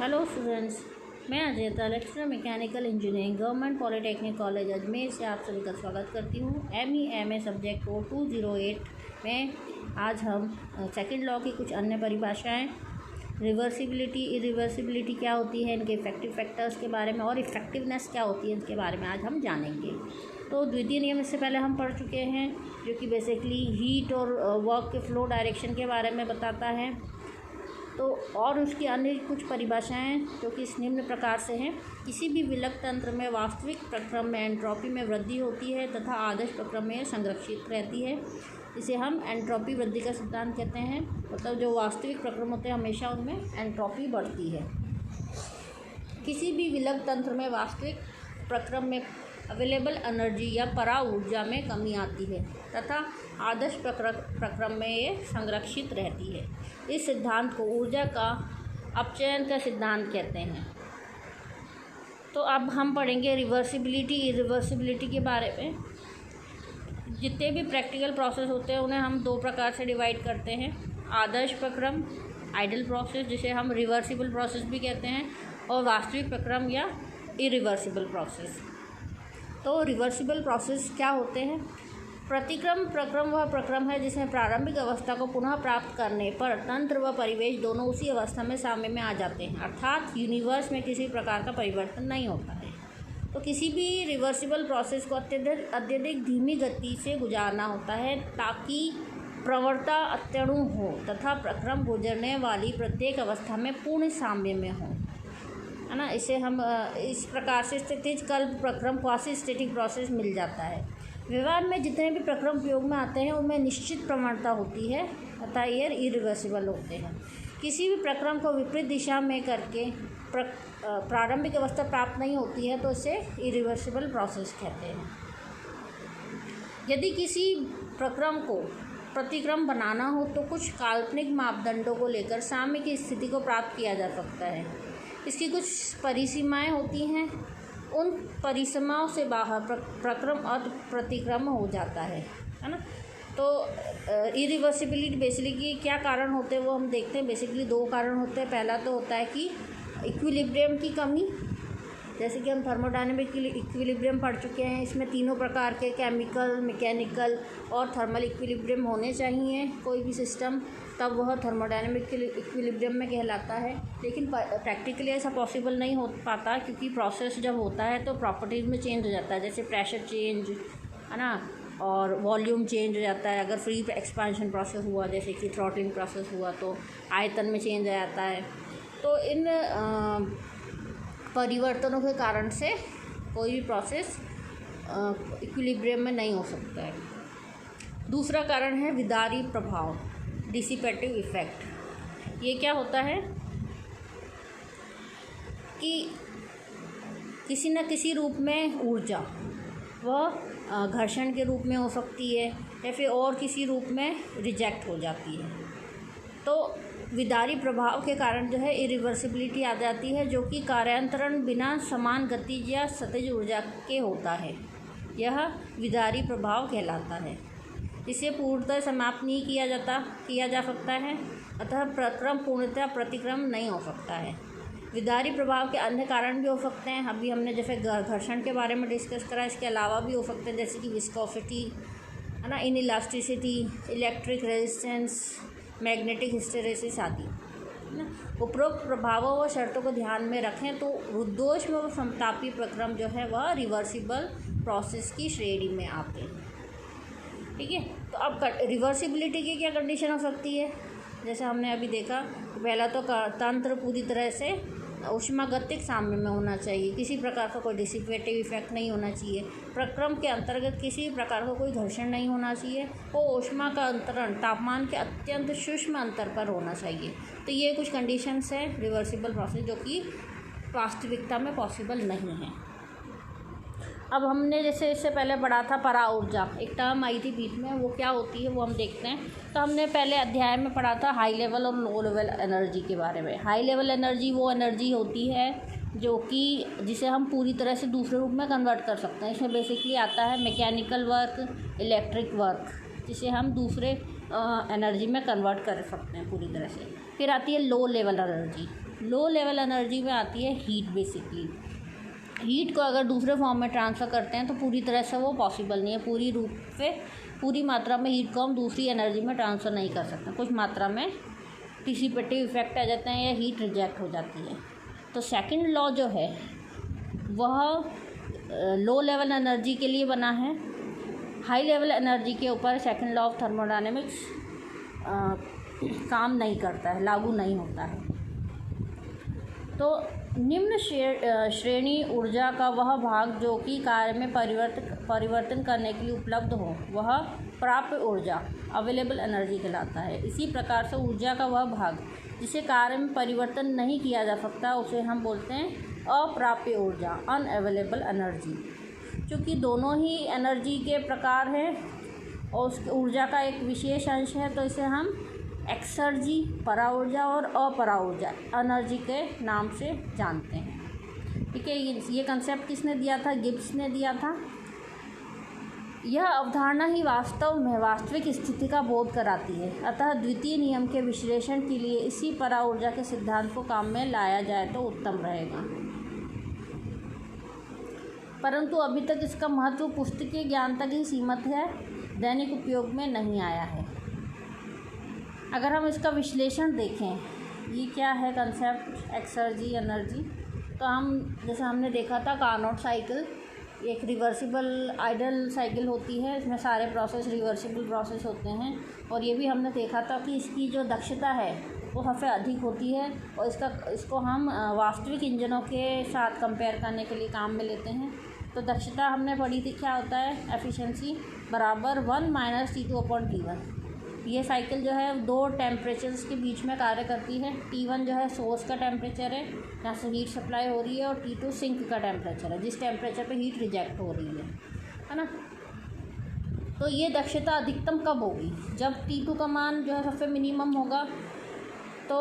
Hello students, मैं अजयता lecturer mechanical engineering government polytechnic college Ajmer से आप सभी का स्वागत करती हूँ। ME सब्जेक्ट कोड 208 में आज हम सेकंड लॉ की कुछ अन्य परिभाषाएं, रिवर्सिबिलिटी, इरिवर्सिबिलिटी क्या होती है, इनके इफेक्टिव फैक्टर्स के बारे में और इफेक्टिवनेस क्या होती है इसके बारे में आज हम जानेंगे। तो द्वितीय नियम इससे पहले हम पढ़ चुके हैं, जो कि बेसिकली हीट और वर्क के फ्लो डायरेक्शन के बारे में बताता है। तो और उसकी अन्य कुछ परिभाषाएं जो कि इस निम्न प्रकार से हैं। किसी भी विलक तंत्र में वास्तविक प्रक्रम में एंट्रोपी में वृद्धि होती है तथा आदर्श प्रक्रम में संरक्षित रहती है। इसे हम एंट्रोपी वृद्धि का सिद्धांत कहते हैं। मतलब जो वास्तविक प्रक्रम होते हैं हमेशा उनमें एंट्रोपी बढ़ती है। किसी भी विलक तंत्र में वास्तविक प्रक्रम में अवेलेबल एनर्जी या परा ऊर्जा में कमी आती है तथा आदर्श प्रक्रम में ये संरक्षित रहती है। इस सिद्धांत को ऊर्जा का अपचयन का सिद्धांत कहते हैं। तो अब हम पढ़ेंगे रिवर्सिबिलिटी, इरिवर्सिबिलिटी के बारे में। जितने भी प्रैक्टिकल प्रोसेस होते हैं उन्हें हम दो प्रकार से डिवाइड करते हैं। आदर्श प्रक्रम, आइडल प्रोसेस, जिसे हम रिवर्सिबल प्रोसेस भी कहते हैं, और वास्तविक प्रक्रम या इरिवर्सिबल प्रोसेस। तो रिवर्सिबल प्रोसेस क्या होते हैं? प्रतिक्रम प्रक्रम वह प्रक्रम है जिसमें प्रारंभिक अवस्था को पुनः प्राप्त करने पर तंत्र व परिवेश दोनों उसी अवस्था में साम्य में आ जाते हैं, अर्थात यूनिवर्स में किसी प्रकार का परिवर्तन नहीं होता है। तो किसी भी रिवर्सिबल प्रोसेस को अत्यधिक धीमी गति से गुजारना होता है ताकि प्रवणता अत्यणु हो तथा प्रक्रम गुजरने वाली प्रत्येक अवस्था में पूर्ण साम्य में हो, है ना। इसे हम इस प्रकार से स्थितिज कल्प प्रक्रम, क्वासी स्टैटिक प्रोसेस मिल जाता है। व्यवहार में जितने भी प्रक्रम प्रयोग में आते हैं उनमें निश्चित प्रवणता होती है अतः ये इरिवर्सिबल होते हैं। किसी भी प्रक्रम को विपरीत दिशा में करके प्रारंभिक अवस्था प्राप्त नहीं होती है तो इसे इरिवर्सिबल प्रोसेस कहते हैं। यदि किसी प्रक्रम को प्रतिक्रम बनाना हो तो कुछ काल्पनिक मापदंडों को लेकर साम्य की स्थिति को प्राप्त किया जा सकता है। इसकी कुछ परिसीमाएं होती हैं। उन परिसीमाओं से बाहर प्रक्रम और प्रतिक्रम हो जाता है ना। तो इरिवर्सिबिलिटी बेसिकली क्या कारण होते हैं वो हम देखते हैं। बेसिकली दो कारण होते हैं। पहला तो होता है कि इक्विलिब्रियम की कमी, जैसे कि हम थर्मोडायनेमिक इक्विलिब्रियम पढ़ चुके हैं। इसमें तीनों प्रकार के केमिकल, मैकेनिकल और थर्मल इक्विलिब्रियम होने चाहिए कोई भी सिस्टम, तब वह थर्मोडायनेमिक इक्विलिब्रियम में कहलाता है। लेकिन प्रैक्टिकली ऐसा पॉसिबल नहीं हो पाता, क्योंकि प्रोसेस जब होता है तो प्रॉपर्टीज़ में चेंज हो जाता है, जैसे प्रेशर चेंज, है ना, और वॉल्यूम चेंज हो जाता है। अगर फ्री एक्सपांशन प्रोसेस हुआ, जैसे कि थ्रॉटलिंग प्रोसेस हुआ, तो आयतन में चेंज आ जाता है। तो इन परिवर्तनों के कारण से कोई भी प्रोसेस इक्विलिब्रियम में नहीं हो सकता है। दूसरा कारण है विदारी प्रभाव, डिसिपेटिव इफ़ेक्ट। ये क्या होता है कि किसी न किसी रूप में ऊर्जा वह घर्षण के रूप में हो सकती है या फिर और किसी रूप में रिजेक्ट हो जाती है। तो विदारी प्रभाव के कारण जो है इरिवर्सिबिलिटी आ जाती है, जो कि कार्यांतरण बिना समान गतिज या सतज ऊर्जा के होता है। यह विदारी प्रभाव कहलाता है। इसे पूर्णतः समाप्त नहीं किया जा सकता है, अतः प्रक्रम पूर्णतः प्रतिक्रम नहीं हो सकता है। विदारी प्रभाव के अन्य कारण भी हो सकते हैं। अभी हमने जैसे घर्षण के बारे में डिस्कस करा, इसके अलावा भी हो सकते हैं, जैसे कि विस्कोसिटी, है ना, इनइलास्टिसिटी, इलेक्ट्रिक रेजिस्टेंस, मैग्नेटिक हिस्टेरेसिस आदि, है ना। उपरोक्त प्रभावों व शर्तों को ध्यान में रखें तो रुद्धोष्म व समतापी प्रक्रम जो है वह रिवर्सिबल प्रोसेस की श्रेणी में आते हैं। ठीक है। तो अब रिवर्सिबिलिटी की क्या कंडीशन हो सकती है? जैसे हमने अभी देखा, पहला तो तंत्र पूरी तरह से ऊष्मागतिक साम्य में होना चाहिए, किसी प्रकार का कोई डिसिपेटिव इफेक्ट नहीं होना चाहिए, प्रक्रम के अंतर्गत किसी प्रकार का कोई घर्षण नहीं होना चाहिए, और ऊष्मा का अंतरण तापमान के अत्यंत सूक्ष्म अंतर पर होना चाहिए। तो ये कुछ कंडीशंस हैं रिवर्सिबल प्रोसेस जो कि वास्तविकता में पॉसिबल नहीं है। अब हमने जैसे इससे पहले पढ़ा था परा ऊर्जा, एक टर्म आई थी बीच में, वो क्या होती है वो हम देखते हैं। तो हमने पहले अध्याय में पढ़ा था हाई लेवल और लो लेवल एनर्जी के बारे में। हाई लेवल एनर्जी वो एनर्जी होती है जो कि जिसे हम पूरी तरह से दूसरे रूप में कन्वर्ट कर सकते हैं। इसमें बेसिकली आता है मैकेनिकल वर्क, इलेक्ट्रिक वर्क, जिसे हम दूसरे एनर्जी में कन्वर्ट कर सकते हैं पूरी तरह से। फिर आती है low level energy. Low level energy में आती है हीट। बेसिकली हीट को अगर दूसरे फॉर्म में ट्रांसफ़र करते हैं तो पूरी तरह से वो पॉसिबल नहीं है, पूरी रूप से पूरी मात्रा में हीट को हम दूसरी एनर्जी में ट्रांसफ़र नहीं कर सकते। कुछ मात्रा में डिसिपेटिव इफेक्ट आ जाते हैं या हीट रिजेक्ट हो जाती है। तो सेकंड लॉ जो है वह लो लेवल एनर्जी के लिए बना है। हाई लेवल एनर्जी के ऊपर सेकंड लॉ ऑफ थर्मोडायनेमिक्स काम नहीं करता है, लागू नहीं होता है। तो निम्न श्रेणी ऊर्जा का वह भाग जो कि कार्य में परिवर्तन करने के लिए उपलब्ध हो वह प्राप्य ऊर्जा अवेलेबल एनर्जी कहलाता है। इसी प्रकार से ऊर्जा का वह भाग जिसे कार्य में परिवर्तन नहीं किया जा सकता उसे हम बोलते हैं अप्राप्य ऊर्जा, अनअवेलेबल एनर्जी। क्योंकि दोनों ही एनर्जी के प्रकार हैं और उस ऊर्जा का एक विशेष अंश है, तो इसे हम एक्सर्जी, परा ऊर्जा और अपरा ऊर्जा एनर्जी के नाम से जानते हैं। ठीक है, ये कंसेप्ट किसने दिया था? गिब्स ने दिया था। यह अवधारणा ही वास्तव में वास्तविक स्थिति का बोध कराती है। अतः द्वितीय नियम के विश्लेषण के लिए इसी परा ऊर्जा के सिद्धांत को काम में लाया जाए तो उत्तम रहेगा। परंतु अभी तक इसका महत्व पुस्तकीय ज्ञान तक ही सीमित है, दैनिक उपयोग में नहीं आया है। अगर हम इसका विश्लेषण देखें, ये क्या है कंसेप्ट एक्सर्जी एनर्जी, तो हम जैसे हमने देखा था कार्नोट साइकिल एक रिवर्सिबल आइडल साइकिल होती है, इसमें सारे प्रोसेस रिवर्सिबल प्रोसेस होते हैं। और ये भी हमने देखा था कि इसकी जो दक्षता है वो सबसे अधिक होती है और इसको हम वास्तविक इंजनों के साथ कंपेयर करने के लिए काम में लेते हैं। तो दक्षता हमने पढ़ी थी, क्या होता है? एफिशिएंसी बराबर 1 - T2/T1। ये साइकिल जो है दो टेम्परेचर्स के बीच में कार्य करती है। T1 जो है सोर्स का टेम्परेचर है, जहाँ से हीट सप्लाई हो रही है, और T2 सिंक का टेम्परेचर है, जिस टेम्परेचर पे हीट रिजेक्ट हो रही है ना। तो ये दक्षता अधिकतम कब होगी? जब T2 का मान जो है सबसे मिनिमम होगा। तो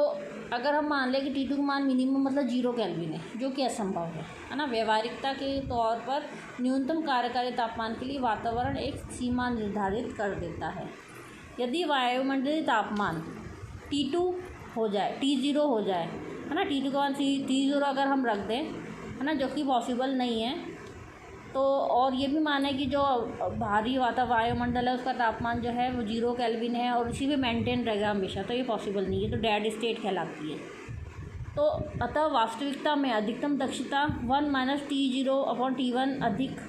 अगर हम मान लें कि T2 का मान मिनिमम मतलब 0 केल्विन है, जो कि असंभव है ना। व्यवहारिकता के तौर पर न्यूनतम कार्यकारी तापमान के लिए वातावरण एक सीमा निर्धारित कर देता है। यदि वायुमंडलीय तापमान T2 हो जाए, T0 हो जाए, है ना, T2 का मान T0 अगर हम रख दें, है ना, जो कि पॉसिबल नहीं है, तो और ये भी माने कि जो भारी वायुमंडल है उसका तापमान जो है वो 0 केल्विन है और उसी में मेंटेन रहेगा हमेशा, तो ये पॉसिबल नहीं है, तो डेड स्टेट कहलाती है। तो अतः वास्तविकता में अधिकतम दक्षता 1 - T0/T1 अधिक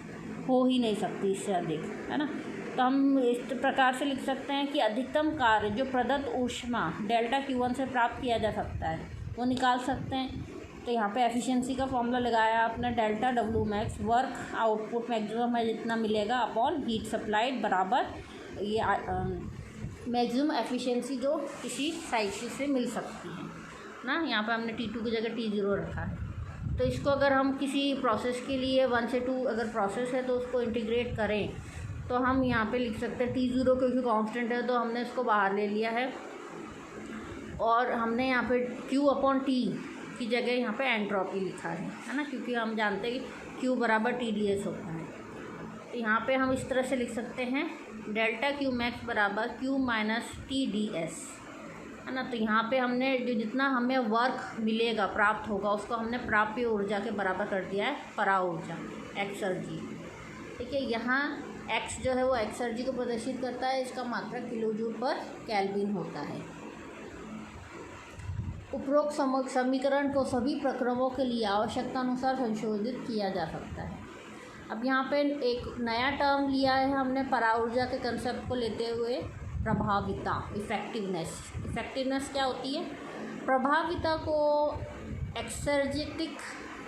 हो ही नहीं सकती, इससे अधिक, है ना। तो हम इस प्रकार से लिख सकते हैं कि अधिकतम कार्य जो प्रदत्त ऊष्मा डेल्टा Q1 से प्राप्त किया जा सकता है वो निकाल सकते हैं। तो यहाँ पे एफिशिएंसी का फॉर्मूला लगाया आपने, delta W max work output maximum है जितना मिलेगा अपॉन हीट सप्लाइड बराबर ये मैक्सिमम एफिशिएंसी जो किसी साइकिल से मिल सकती है ना। यहाँ पे हमने T2 की जगह T0 रखा है। तो इसको अगर हम किसी प्रोसेस के लिए 1 से 2 अगर प्रोसेस है तो उसको इंटीग्रेट करें तो हम यहाँ पे लिख सकते हैं T0 क्योंकि कांस्टेंट है तो हमने इसको बाहर ले लिया है, और हमने यहाँ पे Q/T की जगह यहाँ पे एंट्रोपी लिखा है ना, क्योंकि हम जानते हैं कि Q बराबर TdS होता है। तो यहाँ पे हम इस तरह से लिख सकते हैं डेल्टा Q मैक्स बराबर Q - TdS, है ना। तो यहाँ पे हमने जो जितना हमें वर्क मिलेगा प्राप्त होगा उसको हमने प्राप्य ऊर्जा के बराबर कर दिया है परा ऊर्जा एक्सर्जी। ठीक है, यहाँ एक्स जो है वो एक्सर्जी को प्रदर्शित करता है, इसका मात्रक kJ/Kelvin होता है। उपरोक्त समीकरण को सभी प्रक्रमों के लिए आवश्यकता अनुसार संशोधित किया जा सकता है। अब यहाँ पे एक नया टर्म लिया है हमने परा ऊर्जा के कंसेप्ट को लेते हुए, प्रभाविता, इफेक्टिवनेस क्या होती है? प्रभाविता को एक्सर्जेटिक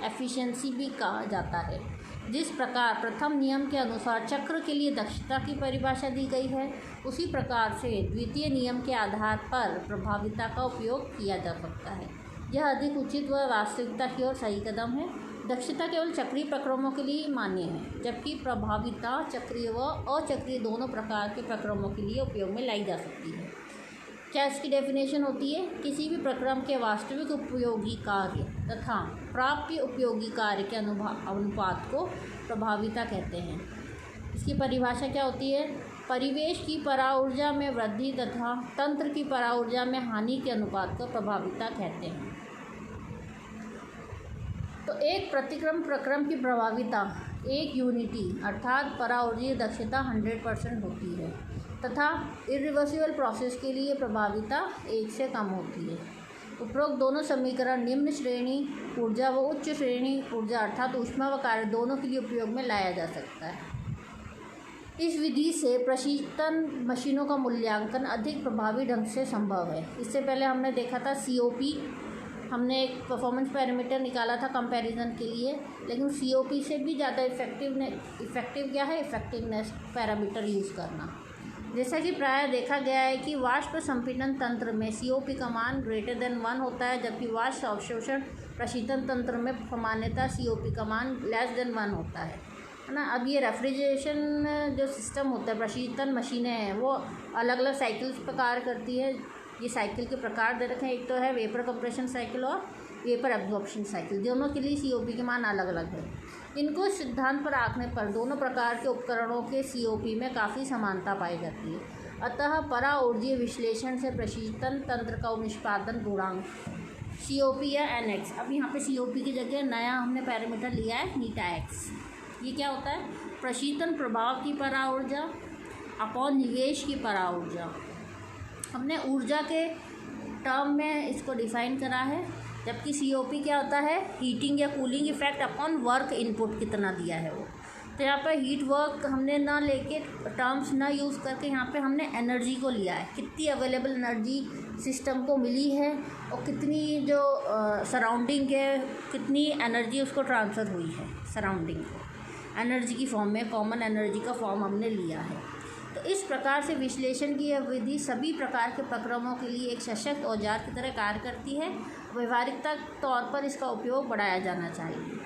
एफिशिएंसी भी कहा जाता है। जिस प्रकार प्रथम नियम के अनुसार चक्र के लिए दक्षता की परिभाषा दी गई है, उसी प्रकार से द्वितीय नियम के आधार पर प्रभाविता का उपयोग किया जा सकता है। यह अधिक उचित व वास्तविकता की ओर सही कदम है। दक्षता केवल चक्रीय प्रक्रमों के लिए मान्य है, जबकि प्रभाविता चक्रीय व अचक्रीय दोनों प्रकार के प्रक्रमों के लिए उपयोग में लाई जा सकती है। क्या इसकी डेफिनेशन होती है? किसी भी प्रक्रम के वास्तविक उपयोगी कार्य तथा प्राप्य उपयोगी कार्य के अनुपात को प्रभाविता कहते हैं। इसकी परिभाषा क्या होती है? परिवेश की परा ऊर्जा में वृद्धि तथा तंत्र की परा ऊर्जा में हानि के अनुपात को प्रभाविता कहते हैं। तो एक प्रतिक्रम प्रक्रम की प्रभाविता एक यूनिटी अर्थात परावर्जीय दक्षता 100% होती है तथा इरिवर्सिबल प्रोसेस के लिए प्रभाविता 1 से कम होती है। उपरोक्त दोनों समीकरण निम्न श्रेणी ऊर्जा व उच्च श्रेणी ऊर्जा अर्थात ऊष्मा व कार्य दोनों के लिए उपयोग में लाया जा सकता है। इस विधि से प्रशीतन मशीनों का मूल्यांकन अधिक प्रभावी ढंग से संभव है। इससे पहले हमने देखा था COP, हमने एक परफॉर्मेंस पैरामीटर निकाला था कंपैरिजन के लिए, लेकिन COP से भी ज़्यादा इफ़ेक्टिव क्या है, इफ़ेक्टिवनेस पैरामीटर यूज़ करना। जैसा कि प्रायः देखा गया है कि वाष्प संपीड़न तंत्र में COP का मान >1 होता है, जबकि वाष्प अवशोषण प्रशीतन तंत्र में सामान्यतः COP का मान <1 होता है ना। अब ये रेफ्रिजरेशन जो सिस्टम होता है, प्रशीतन मशीनें हैं, वो अलग अलग साइकिल्स पर कार्य करती है। ये साइकिल के प्रकार दे रखे हैं, एक तो है वेपर कंप्रेशन साइकिल और वेपर एब्जॉर्प्शन साइकिल। दोनों के लिए COP के मान अलग अलग है। इनको सिद्धांत पर आंकने पर दोनों प्रकार के उपकरणों के COP में काफ़ी समानता पाई जाती है। अतः पराऊर्जीय विश्लेषण से प्रशीतन तंत्र का निष्पादन गुणांक COP या NX, अब यहाँ पे COP की जगह नया हमने पैरामीटर लिया है ηx। ये क्या होता है, प्रशीतन प्रभाव की पराऊर्जा अपॉन निवेश की पराऊर्जा। हमने ऊर्जा के टर्म में इसको डिफाइन करा है, जबकि COP क्या होता है, हीटिंग या cooling effect upon work input कितना दिया है वो। तो यहाँ पर हीट वर्क हमने ना लेके टर्म्स ना यूज़ करके यहाँ पे हमने एनर्जी को लिया है, कितनी अवेलेबल एनर्जी सिस्टम को मिली है और कितनी जो सराउंडिंग है, कितनी एनर्जी उसको ट्रांसफ़र हुई है सराउंडिंग को, एनर्जी की फॉर्म में, कॉमन एनर्जी का फॉर्म हमने लिया है। तो इस प्रकार से विश्लेषण की यह विधि सभी प्रकार के प्रक्रमों के लिए एक सशक्त औजार की तरह कार्य करती है। व्यवहारिकता तौर पर इसका उपयोग बढ़ाया जाना चाहिए।